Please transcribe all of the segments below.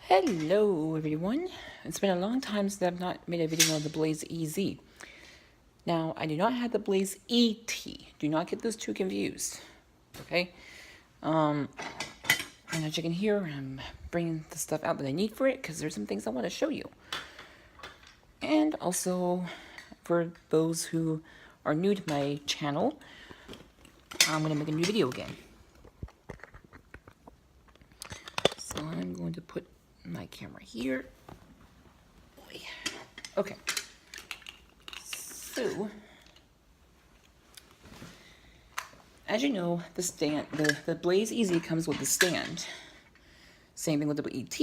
Hello everyone. It's been a long time since I've not made a video on the Blaze EZ. Now, I do not have the Blaze ET. Do not get those two confused. Okay? And as you can hear, I'm bringing the stuff out that I need for it because there's some things I want to show you. And also, for those who are new to my channel, I'm going to make a new video again. So I'm going to put my camera here. Okay. So, as you know, the stand, the Blaze EZ comes with the stand. Same thing with the ET.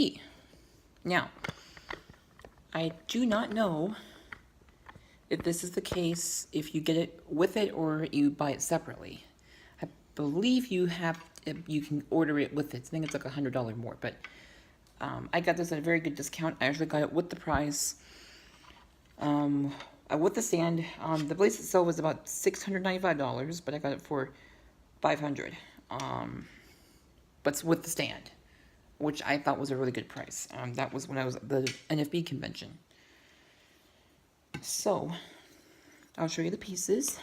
Now, I do not know if this is the case if you get it with it or you buy it separately. I believe you can order it with it. I think it's like $100 more, but I got this at a very good discount. I actually got it with the price. With the stand, the Blaze itself was about $695, but I got it for $500. But with the stand, which I thought was a really good price. That was when I was at the NFB convention. So, I'll show you the pieces.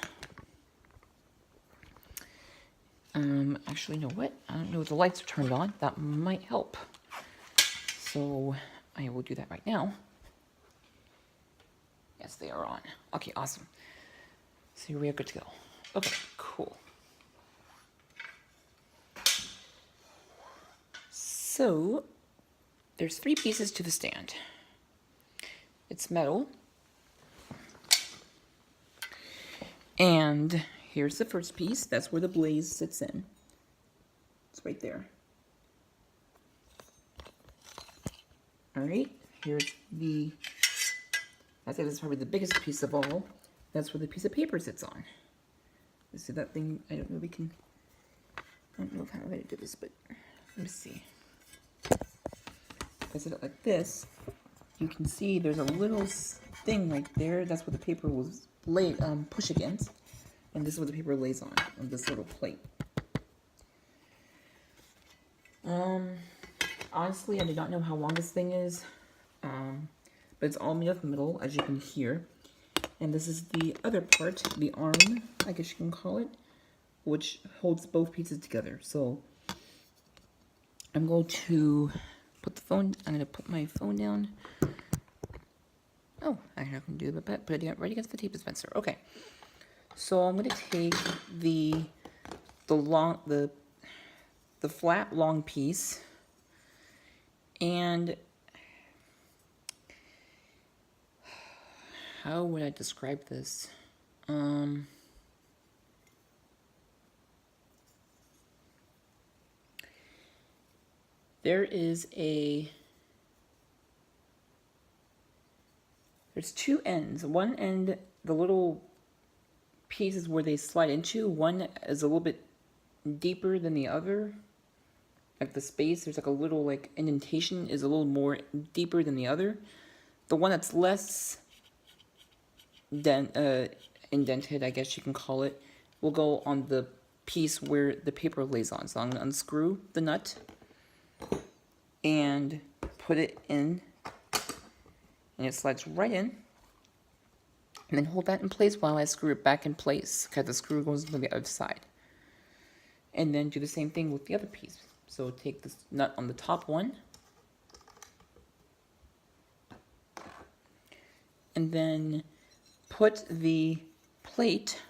Actually, you know what? I don't know if the lights are turned on. That might help. So, I will do that right now. Yes, they are on. Okay, awesome. So we are good to go. Okay, cool. So, there's 3 pieces to the stand. It's metal. And here's the first piece. That's where the Blaze sits in. It's right there. Alright, here's I think this is probably the biggest piece of all. That's where the piece of paper sits on. You see that thing? I don't know if I don't know how I'm going to do this, but let me see. If I set it like this, you can see there's a little thing right there. That's where the paper was push against. And this is where the paper lays on this little plate. Honestly, I do not know how long this thing is. But it's all made of metal, as you can hear. And this is the other part, the arm, I guess you can call it, which holds both pieces together. So I'm going to I'm going to put my phone down. Oh, I can do it, but put it right against the tape dispenser. Okay. So I'm going to take the flat long piece, and how would I describe this? There's 2 ends. One end, the little pieces where they slide into, one is a little bit deeper than the other. Like the space, there's like a little indentation is a little more deeper than the other. The one that's less indented, I guess you can call it, will go on the piece where the paper lays on. So I'm going to unscrew the nut and put it in, and it slides right in. And then hold that in place while I screw it back in place, because the screw goes to the other side. And then do the same thing with the other piece. So take this nut on the top one, and then put the plate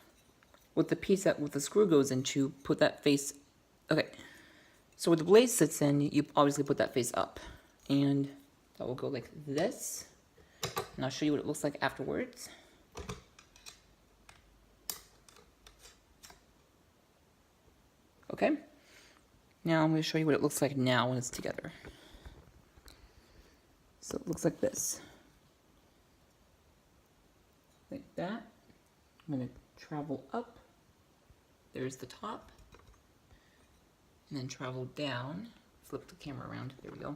with the piece that the screw goes into, put that face. Okay, so where the Blaze sits in, you obviously put that face up, and that will go like this. And I'll show you what it looks like afterwards. Okay, now I'm going to show you what it looks like now when it's together. So it looks like this. Like that. I'm going to travel up. There's the top. And then travel down. Flip the camera around. There we go.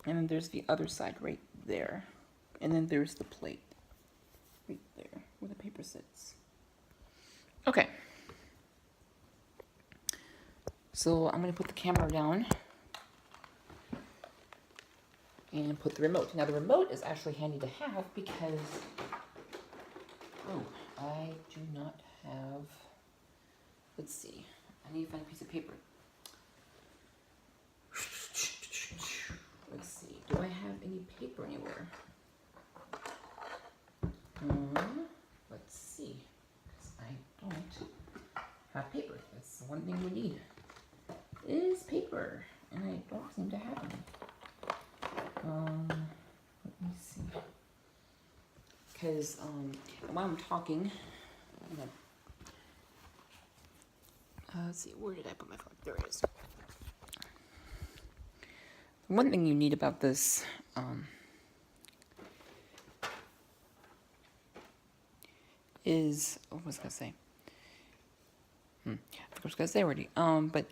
And then there's the other side right there. And then there's the plate. Right there, where the paper sits. Okay. So I'm going to put the camera down. and put the remote. Now the remote is actually handy to have because, oh, I do not have, let's see, I need to find a piece of paper. Let's see, do I have any paper anywhere? Let's see, because I don't have paper. That's the one thing we need, is paper, and I don't seem to have any. Let me see. Because while I'm talking, let's see, where did I put my phone? There it is. One thing you need about this is, what was I gonna say? I forgot what I was gonna say already. But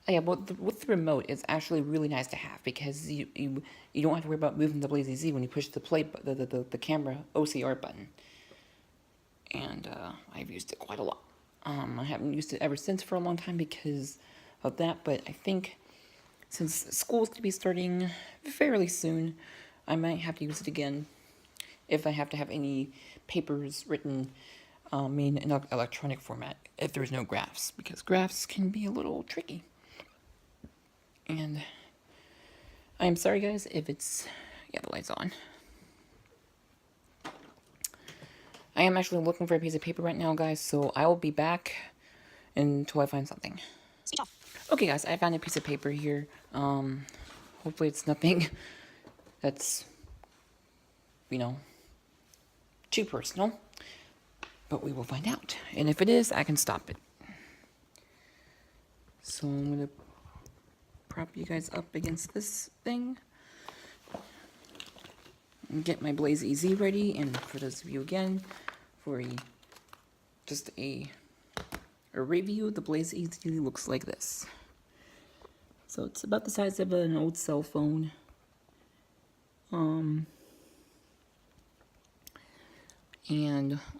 yeah, with the remote, it's actually really nice to have because you don't have to worry about moving the Blaze EZ when you push the play the camera OCR button. And I've used it quite a lot. I haven't used it ever since for a long time because of that, but I think since school's going to be starting fairly soon, I might have to use it again if I have to have any papers written in an electronic format if there's no graphs, because graphs can be a little tricky. And I'm sorry guys if it's, yeah, the light's on. I am actually looking for a piece of paper right now, guys, so I will be back until I find something. Okay, guys, I found a piece of paper here. Hopefully it's nothing that's, you know, too personal, but we will find out. And if it is, I can stop it. So I'm going to prop you guys up against this thing and get my Blaze EZ ready. And for those of you again, for just a review, the Blaze EZ looks like this. So it's about the size of an old cell phone. And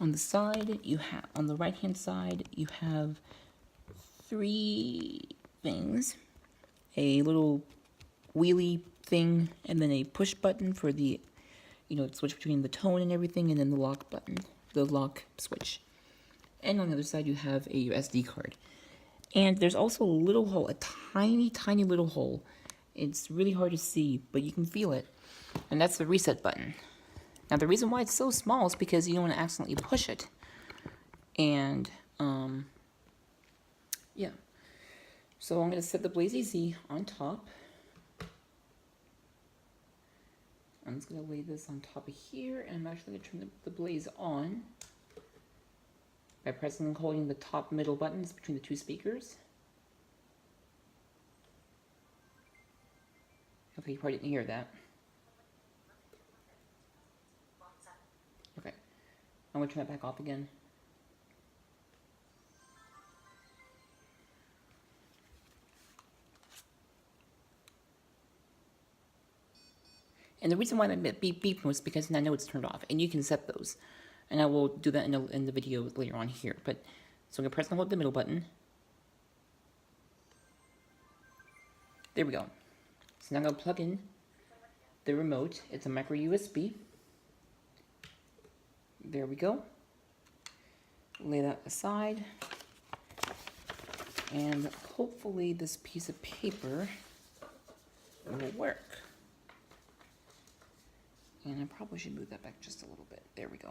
on the side, you have, on the right hand side, you have 3 things. A little wheelie thing, and then a push button for the, switch between the tone and everything, and then the lock button, the lock switch. And on the other side, you have a SD card. And there's also a little hole, a tiny, tiny little hole. It's really hard to see, but you can feel it. And that's the reset button. Now, the reason why it's so small is because you don't want to accidentally push it. And, yeah. So I'm going to set the Blaze EZ on top. I'm just going to lay this on top of here, and I'm actually going to turn the Blaze on by pressing and holding the top middle buttons between the 2 speakers. Okay, you probably didn't hear that. Okay, I'm going to turn that back off again. And the reason why that beep beep was because I know it's turned off, and you can set those. And I will do that in the video later on here. But so I'm going to press and hold the middle button. There we go. So now I'm going to plug in the remote. It's a micro USB. There we go. Lay that aside. And hopefully this piece of paper will work. And I probably should move that back just a little bit. There we go.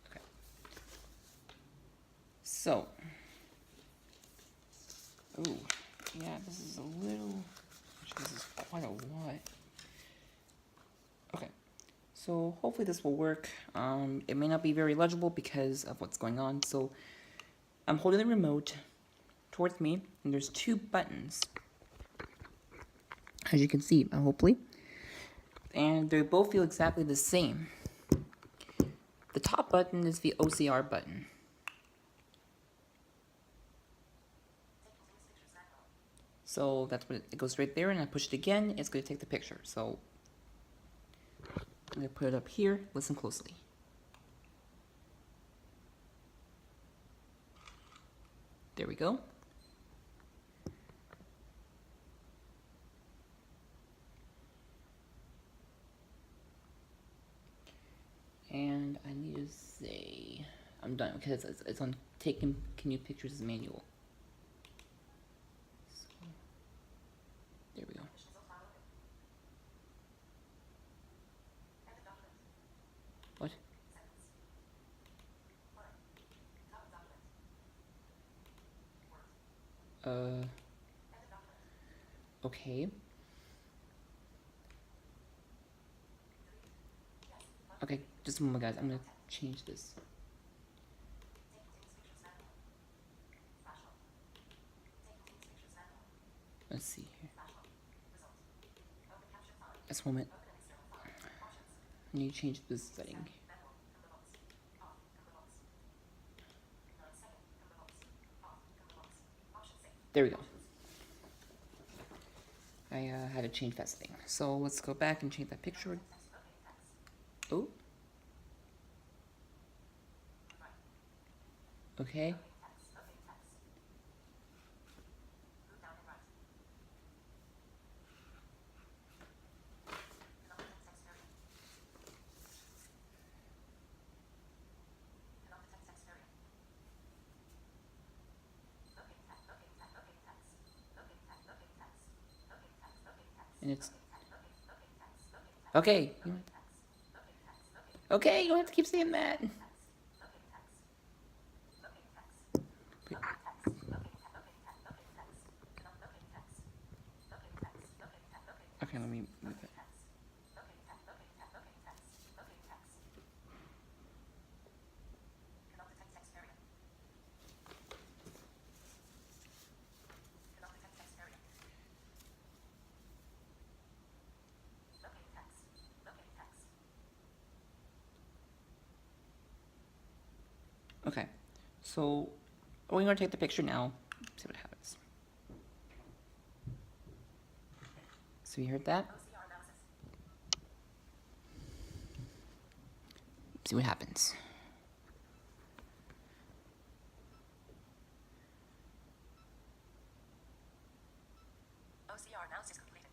Okay. So, ooh, yeah, this is a little, this is quite a lot. Okay, so hopefully this will work. It may not be very legible because of what's going on. So I'm holding the remote towards me, and there's 2 buttons, as you can see, hopefully, and they both feel exactly the same. The top button is the OCR button. So that's what it goes right there, and I push it again, it's going to take the picture. So I'm going to put it up here, listen closely. There we go. And I need to say, I'm done because it's on taking canoe pictures as manual. So, there we go. What? Okay. Okay, just a moment, guys. I'm gonna change this. Let's see here. Just a moment. I need to change this setting. There we go. I had to change that setting. So let's go back and change that picture. Oh. Okay. And it's okay. Okay, you don't have to keep saying that. Okay, let me move it. Okay, so we're going to take the picture now, see what happens. So you heard that? See what happens. OCR analysis completed.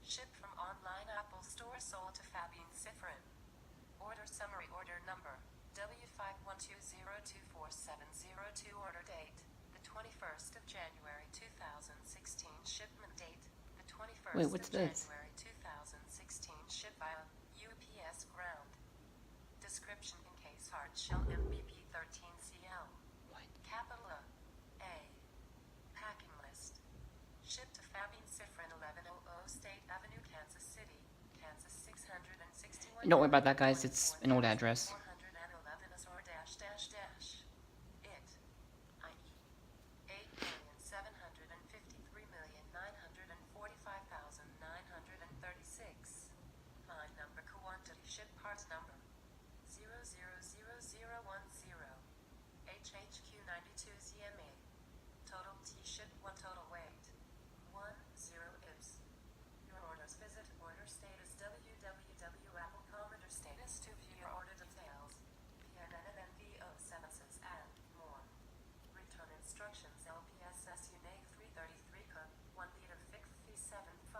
Ship from online Apple Store sold to Fabian Cifrin. Order summary, order number W5120247002. Order date the 21st of January 2016. Shipment date the 21st Wait, what's of this? January 2016. Ship via UPS ground. Description: in case hard shell MVP 13CL. What? Capital A. Packing list. Shipped to Fabian Cifrin, 1100 State Avenue, Kansas City, Kansas 661. Don't worry about that, guys. It's an old address. 411 Azor dash dash dash. It. I.e. 8,753,945,936. Line number, quantity, ship parts number 000010. HHQ 92 ZMA. Total T ship 1. Total weight 10 IBS. Your orders. Visit order status www.apple.com. Order status to view your order details. PNNNVO services and more. Return instructions. LPSS UNAIC 333 cup 1 liter FIC 375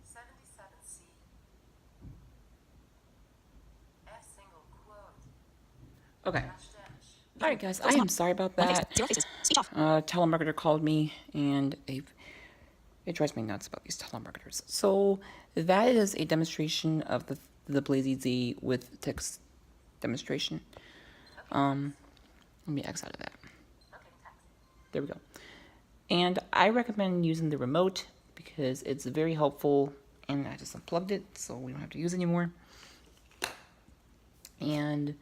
77C F single quote Okay. dash dash. All right, guys. I am sorry about that. Telemarketer called me, and it drives me nuts about these telemarketers. So that is a demonstration of the Blaze Z with text demonstration. Let me X out of that. There we go. And I recommend using the remote because it's very helpful, and I just unplugged it so we don't have to use it anymore. And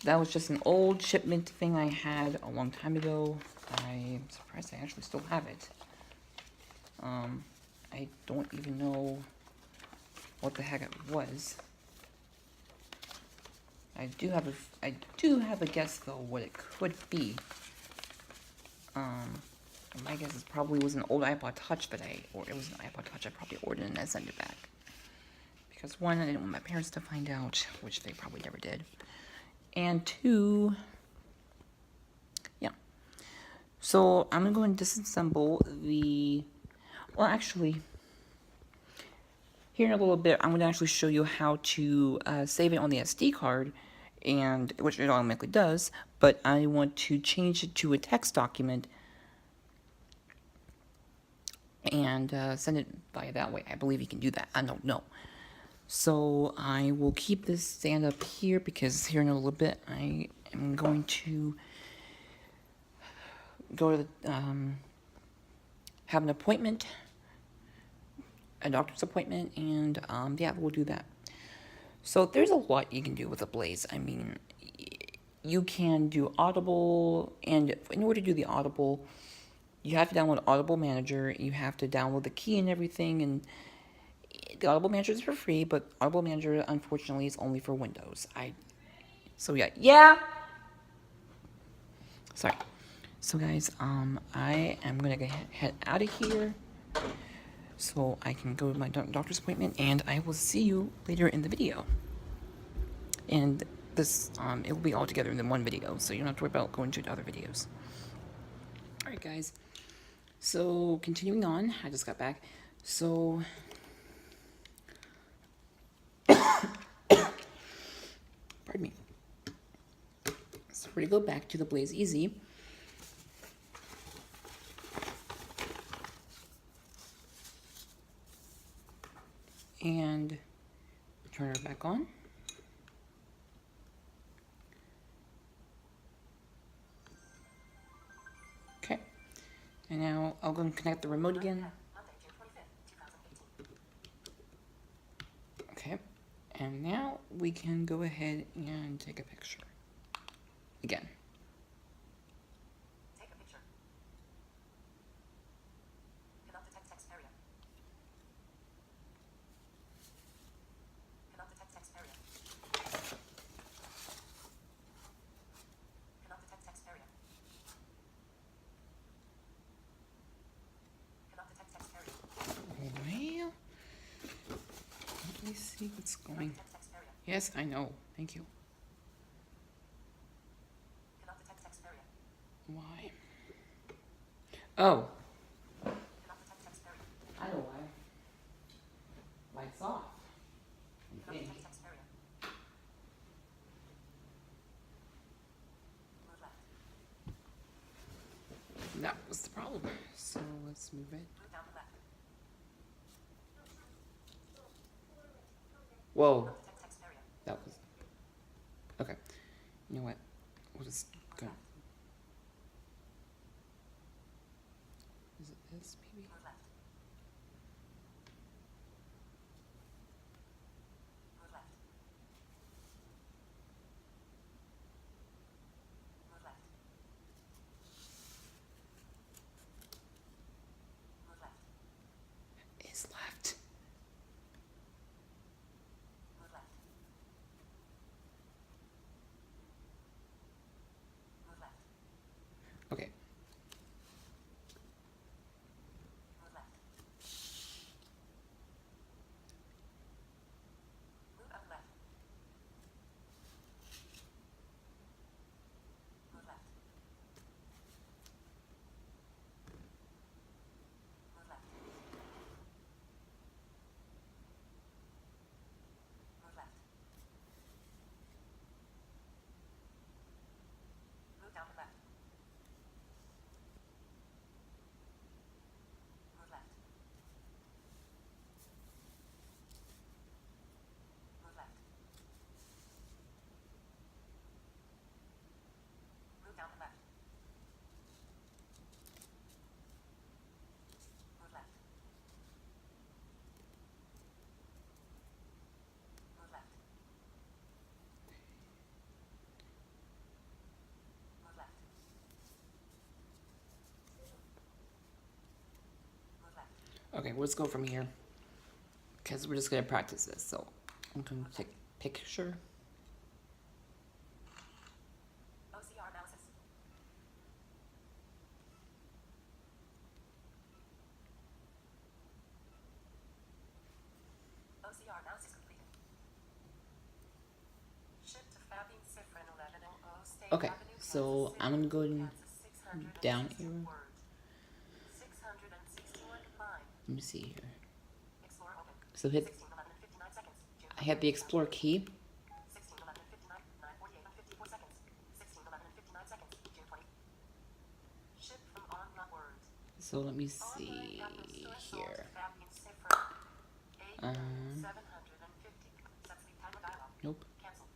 that was just an old shipment thing I had a long time ago. I'm surprised I actually still have it. I don't even know what the heck it was. I do have a guess though what it could be. My guess is probably was an old iPod Touch or it was an iPod Touch I probably ordered and then sent it back. Because one, I didn't want my parents to find out, which they probably never did. And two, So I'm going to disassemble the, well actually, here in a little bit I'm going to actually show you how to save it on the SD card, and which it automatically does, but I want to change it to a text document and send it via that way. I believe you can do that. I don't know. So I will keep this stand up here because here in a little bit I am going to go to the, have an appointment, a doctor's appointment, and yeah, we'll do that. So there's a lot you can do with a Blaze. I mean, you can do Audible, and in order to do the Audible, you have to download Audible Manager. You have to download the key and everything, and the Audible Manager is for free, but Audible Manager, unfortunately, is only for Windows. So yeah. Sorry. So guys, I am gonna head out of here so I can go to my doctor's appointment, and I will see you later in the video. And this, it will be all together in one video, so you don't have to worry about going to the other videos. Alright guys, so continuing on, I just got back. So, pardon me. So we're gonna go back to the Blaze Easy. And turn her back on. Okay. And now I'll go and connect the remote again. Monday, June 25th, 2018. Okay. And now we can go ahead and take a picture. Again. Take a picture. Cannot detect text area. Cannot detect text area. Cannot detect text area. Cannot detect text area. Well, let me see what's going. Detect text area. Yes, I know. Thank you. Cannot detect text area. Why? Oh, Cannot detect text area. I know why. Lights off. Cannot detect text area. Move left. That was the problem. So let's move it. Move down the left. Whoa, Cannot detect text area. that was. Okay. You know what? We'll just go. Is it this, maybe? Move left. Move left. Move left. Move left. Is left. Move left. Move left. Okay. Move left. Move up left. Move left. Move left. Move left. Move down the left. Move left. Move left. Move down the left. Move left. Move left. Move left. Move left. Okay, let's go from here. Because we're just going to practice this. So I'm going to take a picture. OCR analysis. OCR analysis completed. Ship to Fabian Cifrin 1100 State Okay, Avenue, so Kansas I'm going to go ahead and Kansas 600 down 660 arrow. words. 661 combined. Let me see here. Explore open. So hit. 16, 11, and 59 seconds. I have the explore key. 16, 11, and 59, 9:48 and 54 seconds. 16, 11, and 59 seconds. June 20. Ship from online words. So let me Online see Apple Store here. sold Fabian Cipher. 8,750. Set sleep timer dialog. Nope. Cancel.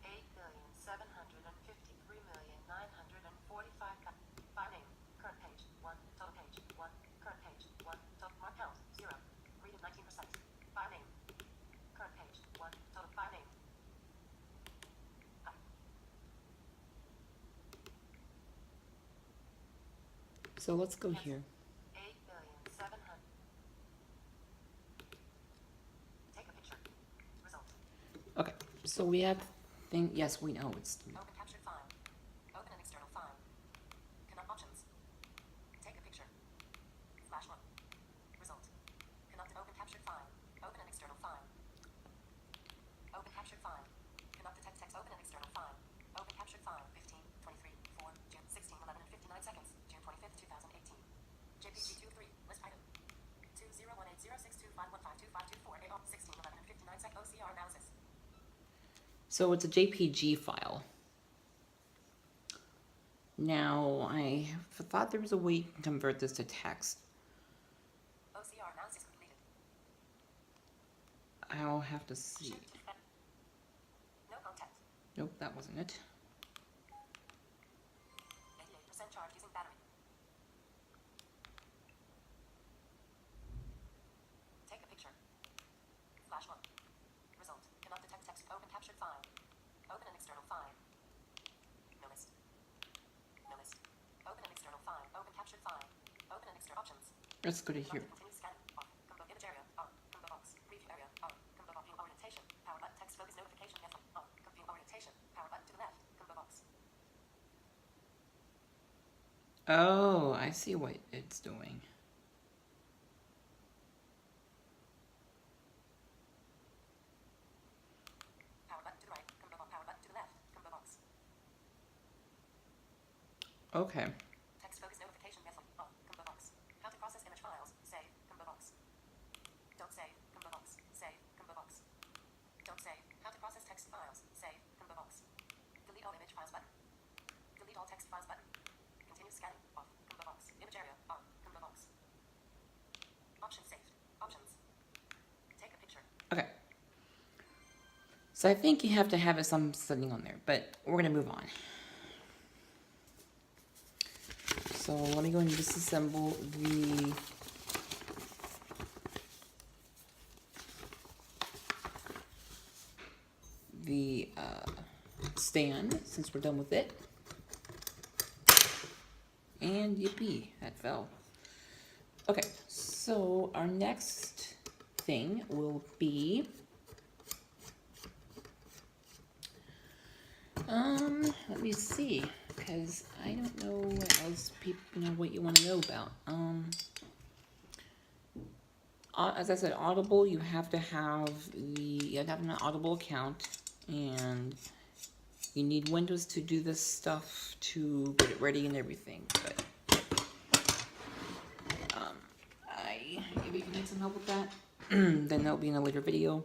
8,753,945. File name. Current page. 1. Total page. 1. Current page. 1. Total mark count. 0. Read 19%. File name. Current page. 1. Total file name. Hi. So let's go here. 8,700. Take a picture. Result. Okay. So we have thing. Yes, we know it's. Open captured file. Open an external file. Cannot options. Take a picture. Flash one. Result. Cannot open captured file. Open an external file. Open captured file. Cannot detect text. Open an external file. Open captured file. 15, 23, 4, June 16, 11 and 59 seconds. June 25th, 2018. JPG 23. List item. 20180625152524 AR 16, 11 and 59 seconds. OCR analysis. So it's a JPG file. Now I thought there was a way to convert this to text. OCR analysis completed. I'll have to see. No contact. Nope, that wasn't it. 88% charge using battery. Take a picture. Flash one. Result. Cannot detect text. Open captured file. Open an external file. No list. No list. Open an external file. Open captured file. Open an external options. Let's go to Cannot here. continue scanning. Off. Combo image area. On. Combo box. Preview area. On. Combo box. View orientation. Power button. Text focus notification. Method. On. View orientation. Power button to the left. Combo box. Oh, I see what it's doing. Power button to the right. Combo box. Power button to the left. Combo box. Okay. Text focus notification method. On. Combo box. How to process image files. Save. Combo box. Don't save. Combo box. Save. Combo box. Don't save. How to process text files. Save. Combo box. Delete all image files button. Delete all text files button. Continue scanning. Off. Combo box. Image area. On. Combo box. Options saved. Options. Take a picture. Okay. So I think you have to have some setting on there, but we're gonna move on. So let me go and disassemble the stand since we're done with it. And yippee, that fell. Okay, so our next thing will be let me see, because I don't know what else people know what you want to know about. As I said, Audible, you have to have an Audible account, and you need Windows to do this stuff to get it ready and everything. But if you need some help with that, then that'll be in a later video.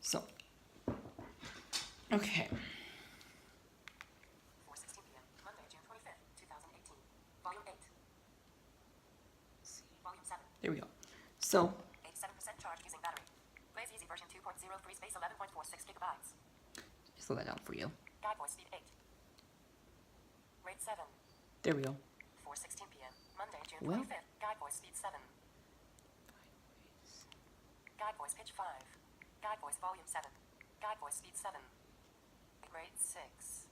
So, okay. 4:16 p.m. Monday, June 25th, 2018. Volume 8. Volume 7. There we go. So, 87% charge using battery. Blaze Easy version 2.0 free space 11.46 gigabytes. slow that down for you. Guide voice speed 8. Rate 7. There we go. 4:16 p.m. Monday, June Well. 25th. Guide voice speed 7. Guide voice pitch 5. Guide voice volume 7. Guide voice speed 7. Rate 6.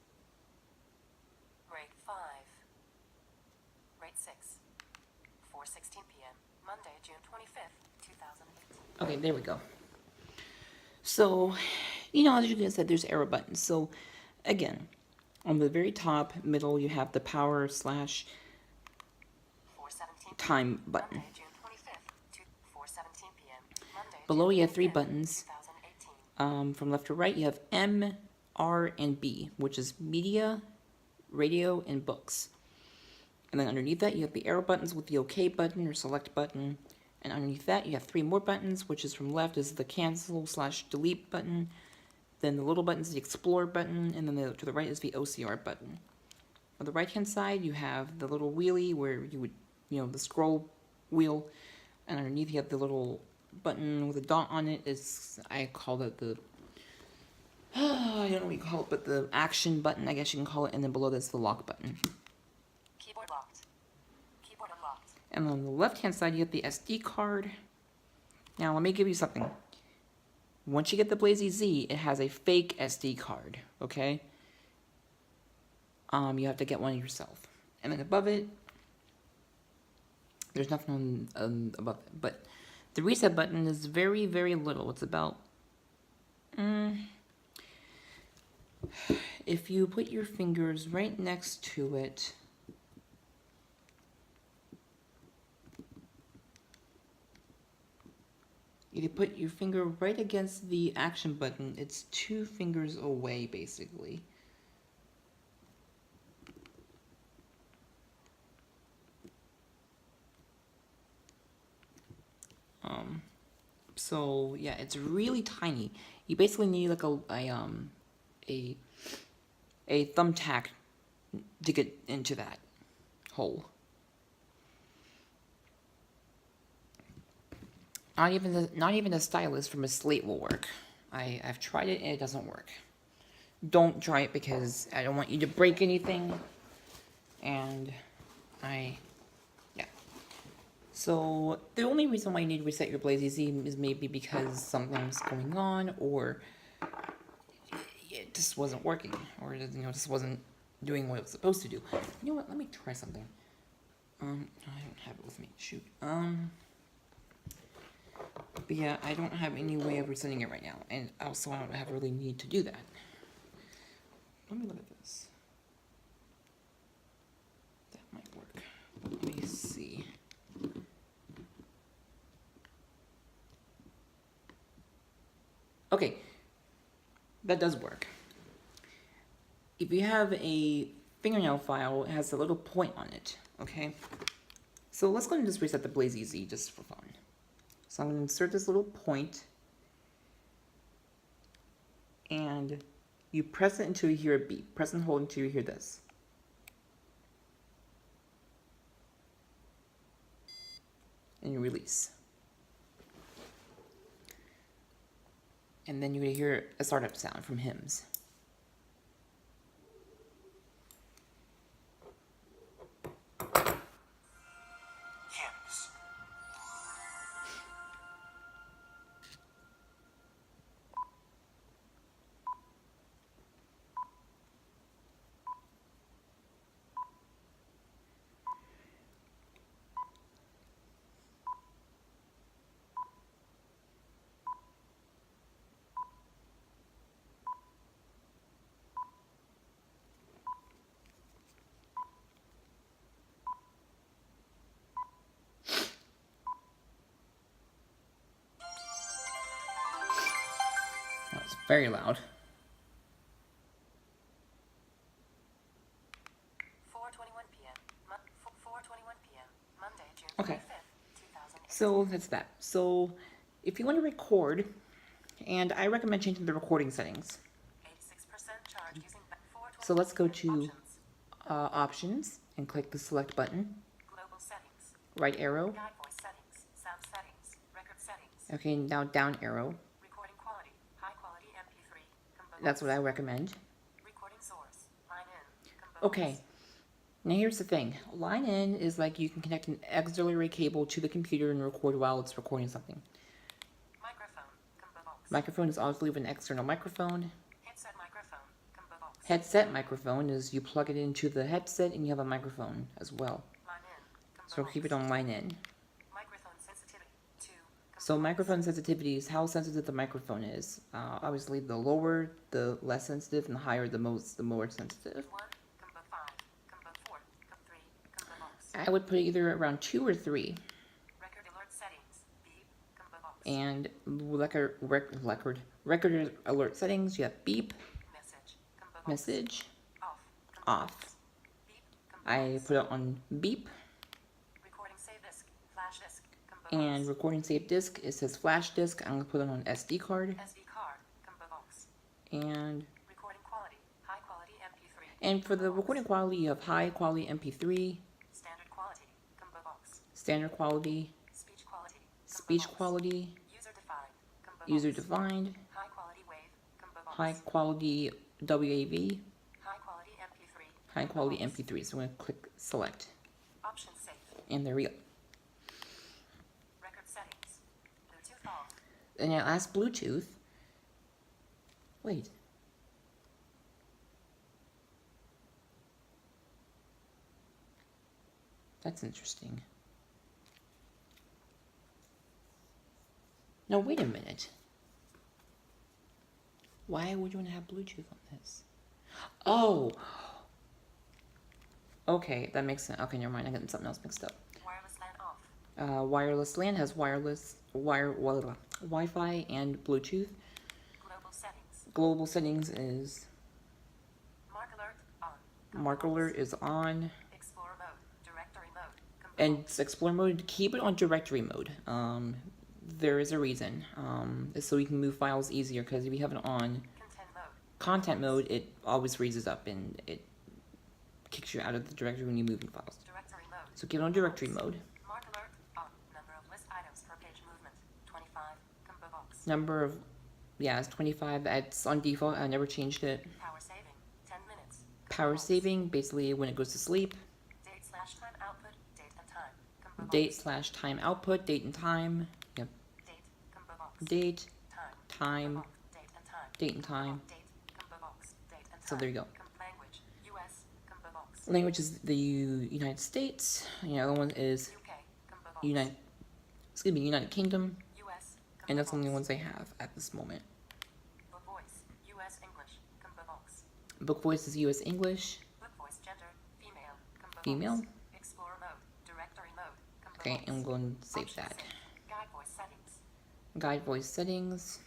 Rate 5. Rate 6. 4:16 p.m. Monday, June 25th, 2018. Okay, there we go. So, as you guys said, there's arrow buttons. So, again, on the very top middle, you have the power / 4:17 time button. Monday, June 25th, 4:17 p.m. Monday, Below, June you have 3 25th, buttons. 2018. From left to right, you have M, R, and B, which is media, radio, and books. And then underneath that, you have the arrow buttons with the OK button or select button. And underneath that, you have 3 more buttons, which is from left is the cancel/delete button. Then the little button is the explore button, and then to the right is the OCR button. On the right-hand side, you have the little wheelie where you would, the scroll wheel. And underneath, you have the little button with a dot on it. I call it the, I don't know what you call it, but the action button, I guess you can call it. And then below that's the lock button. Keyboard locked. Keyboard unlocked. And on the left-hand side, you have the SD card. Now, let me give you something. Once you get the BlazeEZ, it has a fake SD card, okay? You have to get one yourself. And then above it, there's nothing above it. But the reset button is very, very little. It's about... if you put your fingers right next to it... If you put your finger right against the action button, it's 2 fingers away, basically. So yeah, it's really tiny. You basically need like a thumbtack to get into that hole. Not even the stylus from a slate will work. I've tried it and it doesn't work. Don't try it because I don't want you to break anything. And yeah. So the only reason why you need to reset your BlazeEZ is maybe because something's going on, or it just wasn't working, or just wasn't doing what it was supposed to do. You know what? Let me try something. I don't have it with me. Shoot. But yeah, I don't have any way of resetting it right now, and also I don't have really need to do that. Let me look at this. That might work. Let me see. Okay, that does work. If you have a fingernail file, it has a little point on it, okay? So let's go and just reset the BlazeEZ just for fun. So I'm going to insert this little point, and you press it until you hear a beep. Press and hold until you hear this. And you release. And then you're going to hear a startup sound from HIMS. That was very loud. 4:21 p.m. 4:21 p.m. Monday, June 25th, Okay. 2008. So that's that. So if you want to record, and I recommend changing the recording settings. 86% charge using So let's go to options. options and click the select button, Global settings. right arrow. Guide voice settings. Sound settings. Record settings. Okay, now down arrow. Recording quality. High quality MP3. Combo That's what I box. recommend. Recording source. Line in. Combo Okay. box. Now here's the thing. Line in is like you can connect an auxiliary cable to the computer and record while it's recording something. Microphone. Combo box. Microphone is obviously an external microphone. Headset microphone. Combo box. Headset microphone is you plug it into the headset and you have a microphone as well. Line in. Combo So box. keep it on line in. Microphone sensitivity. 2. So Combo box. microphone sensitivity is how sensitive the microphone is. Obviously, the lower, the less sensitive, and the higher, the more sensitive. 1. Combo 5. Combo 4. Combo 3. Combo box. I would put either around 2 or 3. Record alert settings. Beep. Combo box. And record alert settings, you have beep, Message. Combo box. message, Off. Combo off. box. Beep. Combo I put it on beep, Recording save disk. Flash disk. Combo and box. recording save disk, it says flash disk. I'm gonna put it on SD card, SD card. Combo box. and Recording quality. High quality MP3. and for the Combo box. recording quality, you have high quality MP3, Standard quality. Combo box. standard quality, Speech quality. Combo speech box. quality, User defined. Combo user box. defined, High quality wave. Combo box. high quality WAV, High quality MP3. high combo quality box. MP3. So I'm gonna click select, Option safe. and there we go. Record settings. Bluetooth off. And now ask Bluetooth. Wait. That's interesting. No, wait a minute. Why would you want to have Bluetooth on this? Oh. Okay, that makes sense. Okay, never mind. I'm getting something else mixed up. Wireless LAN off. Wireless LAN has Wi-Fi and Bluetooth. Global settings. Global settings is Mark alert on. mark alert is on, Explorer mode. Directory mode. Combo and box. it's explore mode. Keep it on directory mode. There is a reason. It's so we can move files easier, because if you have it on Content mode. content mode, it always freezes up and it kicks you out of the directory when you're moving files. Directory mode. So keep it on directory mode. Mark alert on. Number of list items per page movement. 25. Combo box. Number of, yeah, it's 25. That's on default. I never changed it. Power saving. 10 minutes. Power box. saving, basically when it goes to sleep. Date/time output. Date and time. Combo Date/ time output, date and time. Yep. Date. Combo box. Date, Time. time, Combo box. Date and time. date and time. Date. Combo box. Date and time. So there you go. Language. US. Combo box. Language is the United States. The other one is UK. Combo box. United Kingdom. US. And that's the only box. ones I have at this moment. Book voice. US English. Combo box. Book voice is US English. Book voice gender. Female. Combo Female. box. Explorer mode. Directory mode. Combo Okay, box. and I'm going to save Option that. set. Guide voice settings. Guide voice settings.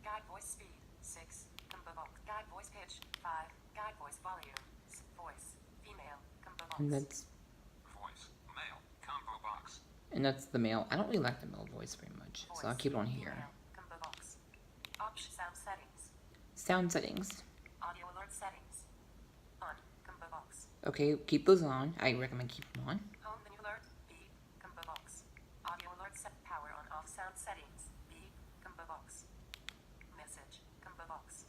Guide voice speed. 6. Combo box. Guide voice pitch. 5. Guide voice volume. Voice. Female. Combo box. And that's Voice, male, combo box. the male. I don't really like the male voice very much. So I'll keep it on here. Female. Combo box. Option sound settings. Sound settings. Audio alert settings. On. Combo box. Okay, keep those on. I recommend keeping them on. Home menu alert. Beep. Combo box. Audio alert set. Power on off sound settings. Beep. Combo box. Message. Combo box.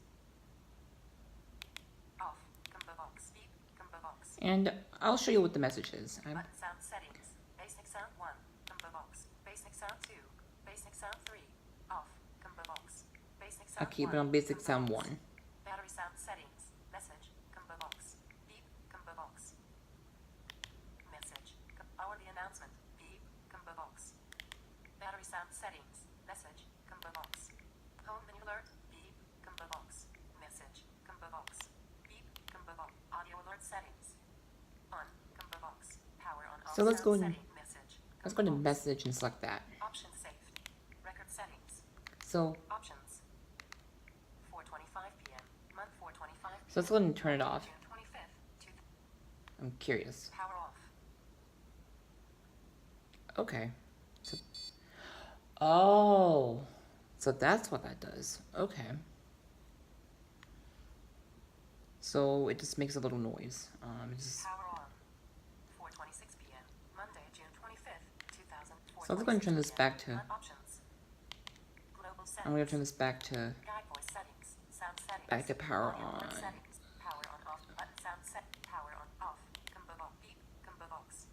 Off. Combo box. Beep. Combo box. And I'll show you what the message is. Button sound settings. Basic sound 1. Combo box. Basic sound 2. Basic sound 3. Off. Combo box. Basic sound I'll keep 1. it on basic Combo sound box. 1. Battery sound settings. Message. Combo box. Beep. Combo box. Message. Hourly announcement. Beep. Combo box. Battery sound settings. Message. Combo box. Home menu alert. Beep. Combo box. Message. Combo box. Beep. Combo box. Audio alert settings. On. Combo box. Power on all So let's sound go and- setting. Message. Let's go to Combo box. message and select that. Options saved. Record settings. So, Options. 4:25 p.m. Month 4:25. so let's go ahead and turn it off. June 25th. I'm curious. Power off. Okay. So, oh, so that's what that does. Okay. So it just makes a little noise. It just, Power on. 4:26 p.m. Monday, June 25th, 2004. So let's go ahead and turn this back to- Options. Global settings. I'm gonna turn this back to Guide voice settings. Sound settings. back to power Audio alert on. settings. Power on off. Button sound set. Power on off. Combo box. Beep. Combo box.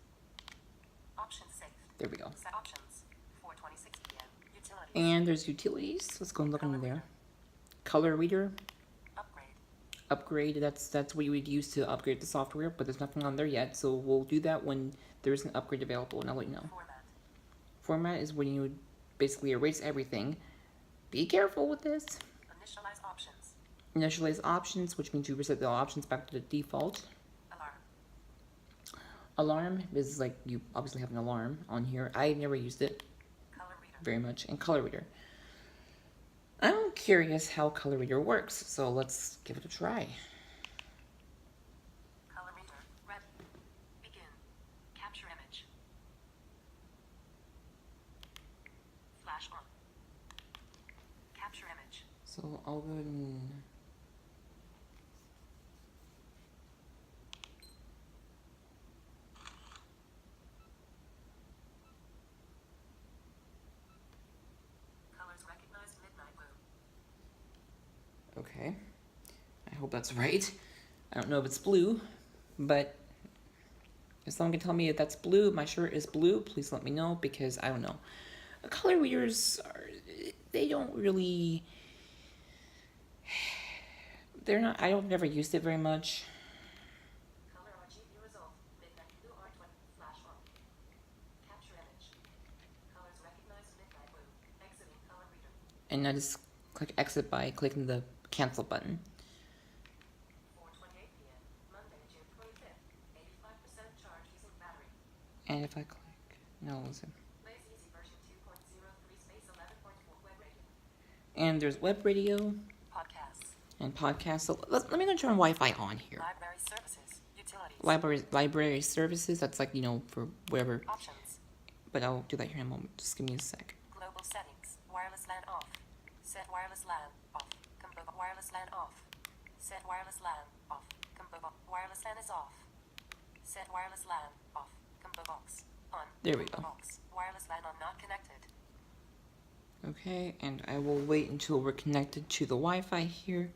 Options saved. There we go. Set options. 4:26 p.m. Utilities. And there's utilities. Let's go and look under there. Color reader, Upgrade. upgrade. That's what you would use to upgrade the software, but there's nothing on there yet. So we'll do that when there is an upgrade available, and I'll let you know. Format. Format is when you would basically erase everything. Be careful with this. Initialize options. Initialize options, which means you reset the options back to the default. Alarm. Alarm is like you obviously have an alarm on here. I never used it Color reader. very much. And color reader. I'm curious how color reader works, so let's give it a try. Color reader. Red. So I'll go ahead and. Colors recognized midnight blue. Okay. I hope that's right. I don't know if it's blue, but if someone can tell me if that's blue, my shirt is blue, please let me know because I don't know. Color readers they don't really. They're not. I've never used it very much. Color RGB result. Midnight blue R20. Flash on. Capture image. Colors recognized midnight blue. Exiting color reader. And I just click exit by clicking the cancel button. 4:28 p.m. Monday, June 25th. 85% charge using battery. And if I click, no, listen. Blaze Easy version 2.03 space 11.4 web radio. And there's web radio Podcasts. and podcasts. So let me go turn Wi-Fi on here. Library services. Utilities. Library services. That's like for whatever. Options. But I'll do that here in a moment. Just give me a sec. Global settings. Wireless LAN off. Set wireless LAN off. Combo wireless LAN off. Set wireless LAN off. Combo wireless LAN is off. Set wireless LAN off. Combo box on. There we Combo go. box. Wireless LAN on not connected. Okay, and I will wait until we're connected to the Wi-Fi here.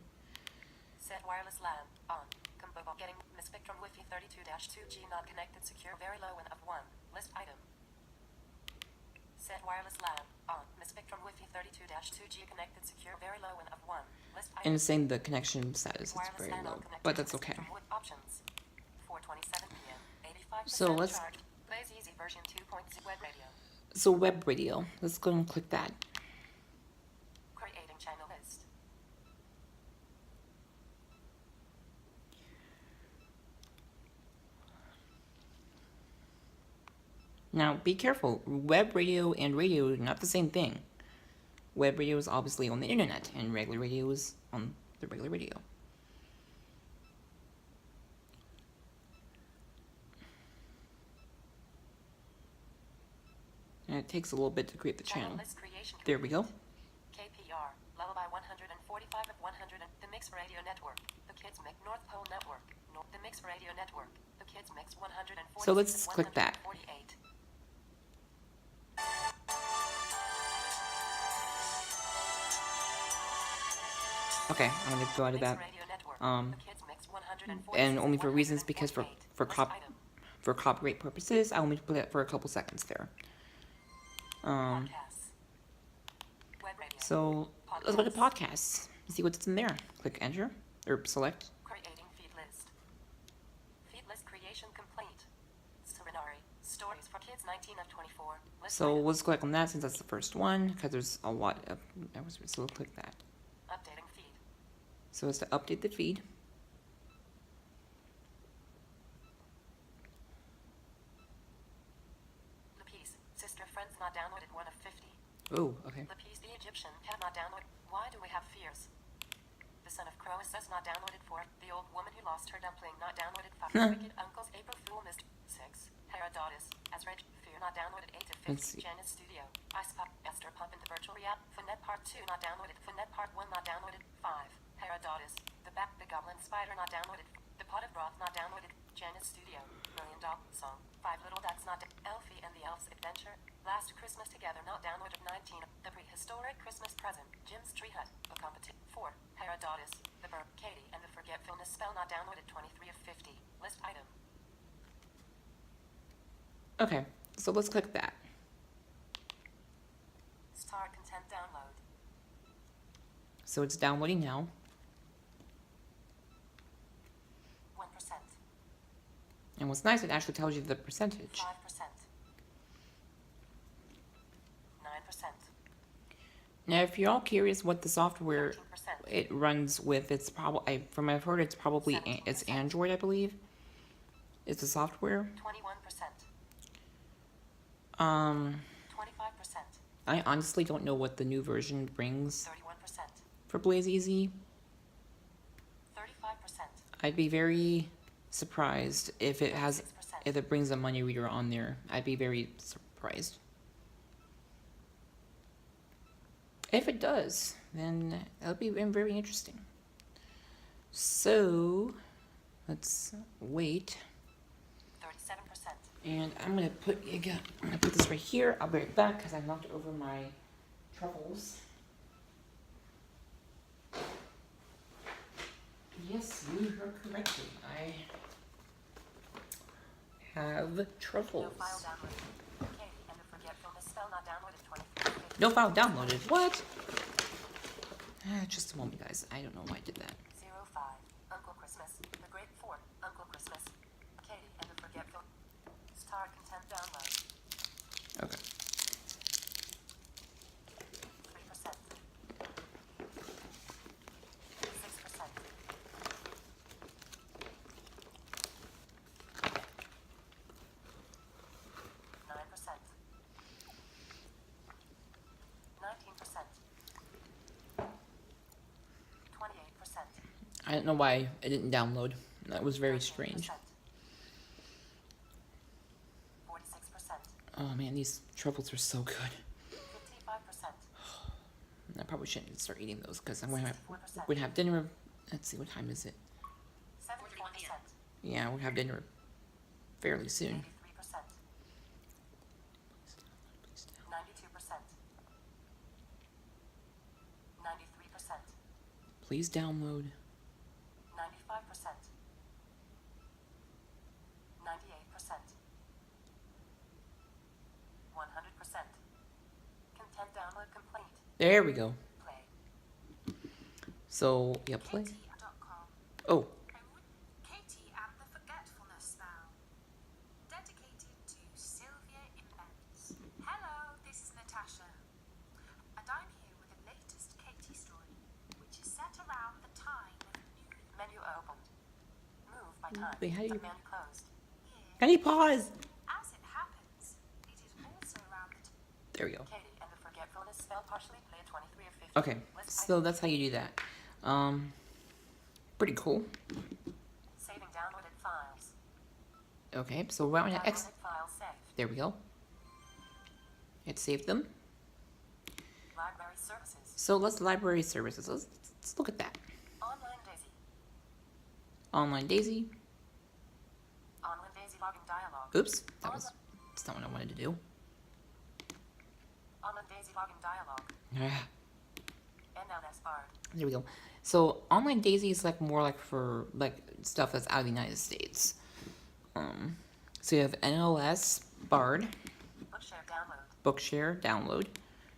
Set wireless LAN on. Combo box getting Spectrum Wi-Fi 32-2G not connected secure very low and of 1. List item. Set wireless LAN on. Spectrum Wi-Fi 32-2G connected secure very low and of 1. List item. And it's saying the connection status is Wireless very LAN low, on connected but that's to okay. Spectrum with options. 4:27 p.m. 85% So let's- charge. Blaze Easy version 2.0 web radio. So web radio. Let's go and click that. Creating channel list. Now, be careful. Web radio and radio are not the same thing. Web radio is obviously on the internet, and regular radio is on the regular radio. And it takes a little bit to create the channel. List creation. There we go. KPR. Lullaby 145 of 100. The Mix Radio Network. The Kids Mix North Pole Network. The Mix Radio Network. The Kids Mix 146 So let's click that. 148. Okay, I'm gonna go out of that. Mix Radio Network. Um, The Kids Mix 146 and only for reasons because for 148. List item. for copyright purposes, I only put it for a couple seconds there. Podcasts. Web radio. So let's go to podcasts. See what's in there. Click enter or select. Creating feed list. Feed list creation complete. Serenari. Stories for kids 19 of 24. List So item. let's click on that since that's the first one because there's a lot of. So we'll click that. Updating feed. So it's to update the feed. Lapis. Sister Friends not downloaded 1 of 50. Oh, okay. Lapis the Egyptian have not downloaded. Why do we have fears? The son of Croesus says not downloaded 4. The old woman who lost her dumpling not downloaded 5. Wicked uncles April Fool missed 6. Herodotus. Ezra Fear not downloaded 8 of 50. Let's see. Janice Studio. Ice Pop. Esther Pop into virtual reality. Finette Part 2 not downloaded. Finette Part 1 not downloaded 5. Herodotus. The Goblin Spider not downloaded. The Pot of Broth not downloaded. Janice Studio. $1 Million Song. 5 Little Ducks not Elfie and the Elves Adventure. Last Christmas Together not downloaded 19. The Prehistoric Christmas Present. Jim's Tree Hut. A competition. 4. Herodotus. The Burp. Katie and the Forgetfulness Spell not downloaded 23 of 50. List item. Okay. So let's click that. Start content download. So it's downloading now. 1%. And what's nice, it actually tells you the percentage. 5%. 9%. Now, if you're all curious what the software 13%. it runs with, it's probably from what I've heard, it's probably it's Android, I believe. It's the software. 21%. 25%. 25%. I honestly don't know what the new version brings 31%. for Blaze Easy. 35%. I'd be very surprised if it has 6%. if it brings a money reader on there. I'd be very surprised. If it does, then that'll be very interesting. So let's wait. 37%. And I'm gonna put this right here. I'll be right back because I knocked over my truffles. Yes, you heard correctly. I have truffles. No file downloaded. Katie and the Forgetfulness spell not downloaded 23. No file downloaded. What? Just a moment, guys. I don't know why I did that. 05. Uncle Christmas. The Great Four. Uncle Christmas. Katie and the Forgetful. Star content download. Okay. 3%. 6%. 9%. 19%. 28%. I don't know why it didn't download. That was very strange. 46%. Oh man, these truffles are so good. 55%. I probably shouldn't start eating those because I'm gonna 64%. have dinner. Let's see, what time is it? 74%. Yeah, we'll have dinner fairly soon. 83%. 92%. 93%. Please download. 95%. 98%. 100%. Content download complete. There we go. Play. So yeah, play. Katie.com. Oh, Katie and the Forgetfulness Spell. Dedicated to Sylvia Imbens. Hello, this is Natasha. And I'm here with the latest Katie story, which is set around the time of New Year. Menu opened. Move by time. Wait, how do you- Menu closed. can you pause? As it happens, it is also around the There we go. Katie and the Forgetfulness spell partially play 23 of 50. Okay, List so item. that's how you do that. Pretty cool. Saving downloaded files. Okay, so we're on to X. Downloaded files saved. There we go. It saved them. Library services. So let's library services. Let's look at that. Online Daisy. Online Daisy. Online Daisy login dialog. Oops, that's not what I wanted to do. Online Daisy login dialog. Ah, NLS barred. there we go. So online Daisy is like more like for like stuff that's out of the United States. So you have NLS Bard, Bookshare download. Bookshare download,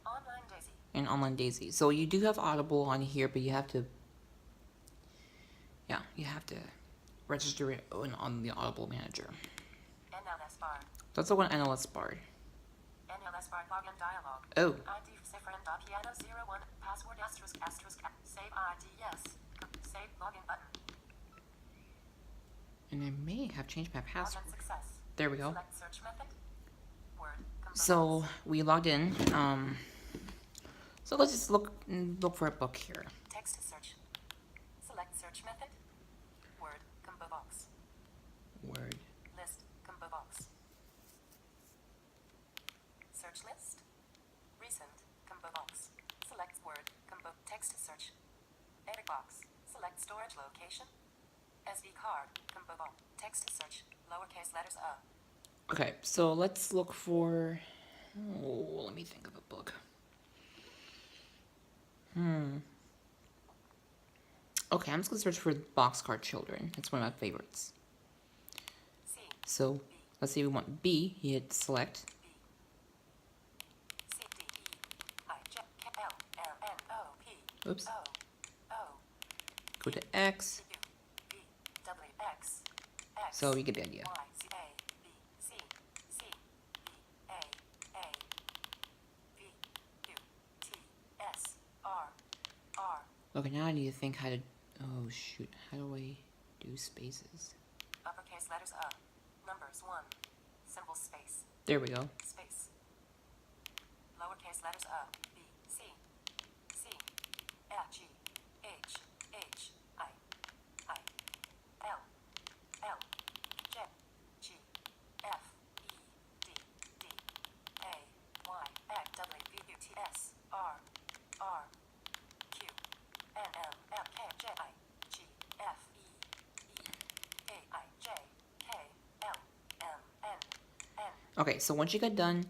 Online Daisy. and Online Daisy. So you do have Audible on here, but you have to, you have to register it on the Audible Manager. NLS barred. That's the one NLS Bard. NLS barred login dialog. Oh, ID piano 01. Password asterisk asterisk. Save ID yes. Save login button. and I may have changed my password. Login success. There we go. Select search method. Word. So we logged in. So let's just look for a book here. Text search. Select search method. Word. Combo box. Word. List. Combo box. Search list. Recent. Combo box. Select word. Combo text search. Edit box. Select storage location. SD card. Combo box. Text search. Lowercase letters Okay, so let's look for. Oh, let me think of a book. Okay, I'm just gonna search for Boxcar Children. It's one of my favorites. C. So let's say we want B. You hit select. B. C D E I J K L L N O P Oops. O O Go to X. U V W X X. So you get the idea. Y C A B C C B A V U T S R R. Okay, now I need to think how to. Oh shoot! How do I do spaces? Uppercase letters up. Numbers 1. Symbol space. There we go. Space. Lowercase letters up. B C C F G H H I I L L J G F E D D A Y X W V U T S R R Okay, so once you get done,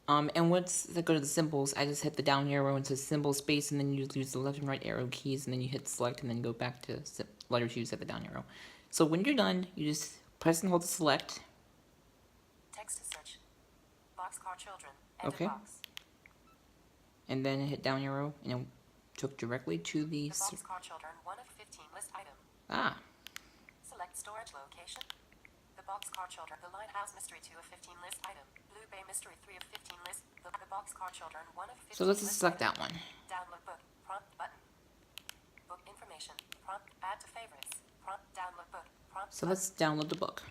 and once I go to the symbols, I just hit the down arrow into symbol space, and then you use the left and right arrow keys, and then you hit select, and then go back to letters used at the down arrow. So when you're done, you just press and hold select. Text to search. Boxcar Children. Edit Okay. box. And then hit down arrow, and it took directly to the... The Boxcar Children 1 of 15 list item. Ah, Select storage location. The Boxcar Children. The Lighthouse Mystery 2 of 15 list item. Blue Bay Mystery 3 of 15 list. The Boxcar Children 1 of 15 so let's just list select item. that one. Download book. Prompt button. Book information. Prompt. Add to favorites. Prompt. Download book. Prompt. So let's download the book.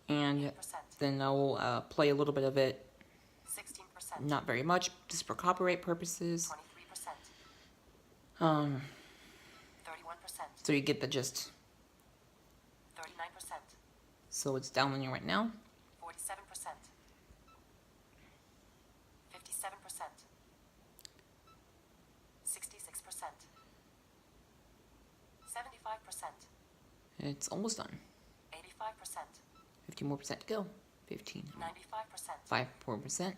And 8%. then I'll play a little bit of it, 16%. not very much, just for copyright purposes. 23%. 31%. So you get the gist. 39%. So it's downloading right now. 47%. 57%. 66%. 75%. It's almost done. 85%. 15 more percent to go. 15, 95%. 5 more %, 100%.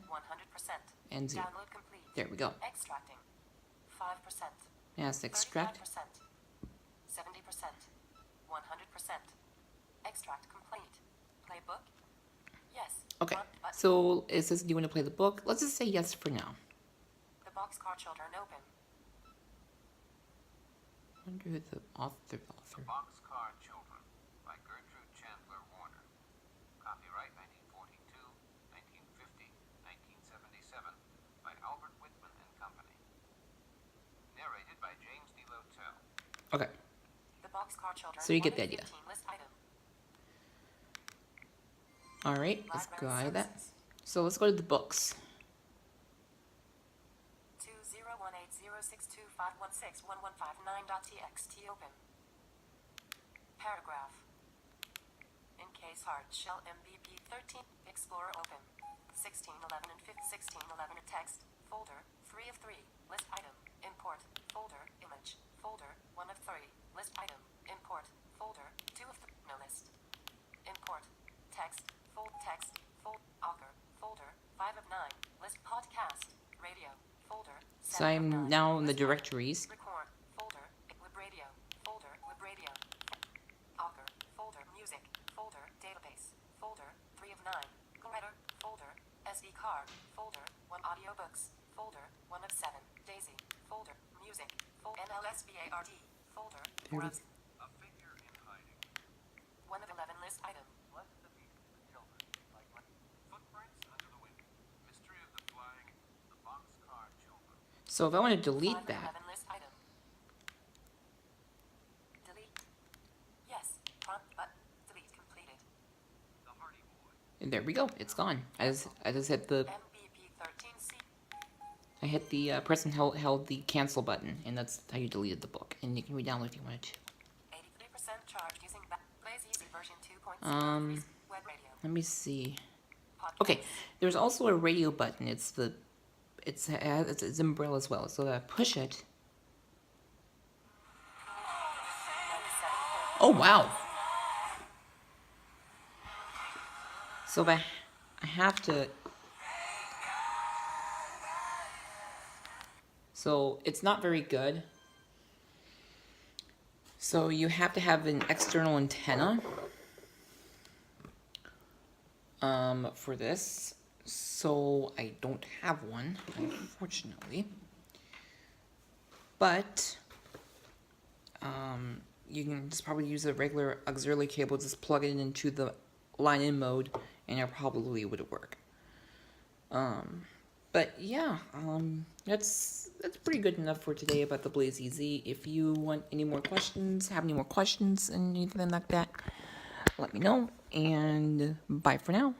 and 0. Download complete. There we go. Extracting. 5%. Now let's extract. 35%. 70%. 100%. Extract complete. Play book? Yes. Okay, Front button. so it says, do you want to play the book? Let's just say yes for now. The Boxcar Children open. I wonder who the author. The Boxcar Children by Gertrude Chandler Warner. Copyright 1942, 1950, 1977 by Albert Whitman and Company. Narrated by James D. Lotell. Okay, The Boxcar Children. So you get 1 the of idea. 15 list item. alright, let's go Library out of that. services. So let's go to the books. 2018062516115.txt open. Paragraph. In case hard shell MVP 13 Explorer open. 1611 and 1611 text folder 3 of 3 list item import folder image folder 1 of 3 list item import folder 2 of 3 no list import text fold author folder 5 of 9 list podcast radio folder So 7 of I'm 9, now in the list item, directories. record folder web radio folder web radio author folder music folder database folder 3 of 9 writer folder SD card folder 1 audiobooks folder 1 of 7 Daisy folder music folder NLSBARD folder 4 of A figure in hiding. 1 of 11 list item Let the beast, the children, like footprints under the wind. Mystery of the flying, the Boxcar Children. So if I want to 5 delete of that, 11 list item delete yes prompt button delete completed The Hardy Boy. and there we go, it's gone. I just hit the MVP 13C I hit the press and held the cancel button, and that's how you deleted the book. And you can re-download if you wanted to. 83% charged using Blaze Easy version 2.0 web radio Let me see. podcast. Okay, there's also a radio button. It's umbrella as well. So I push it. 97. Oh wow! So if I have to. So it's not very good. So you have to have an external antenna for this. So I don't have one, unfortunately. But you can just probably use a regular auxiliary cable, just plug it into the line-in mode, and it probably would work. But yeah, that's pretty good enough for today about the Blaze EZ. If you want any more questions, have any more questions, and anything like that, let me know. And bye for now.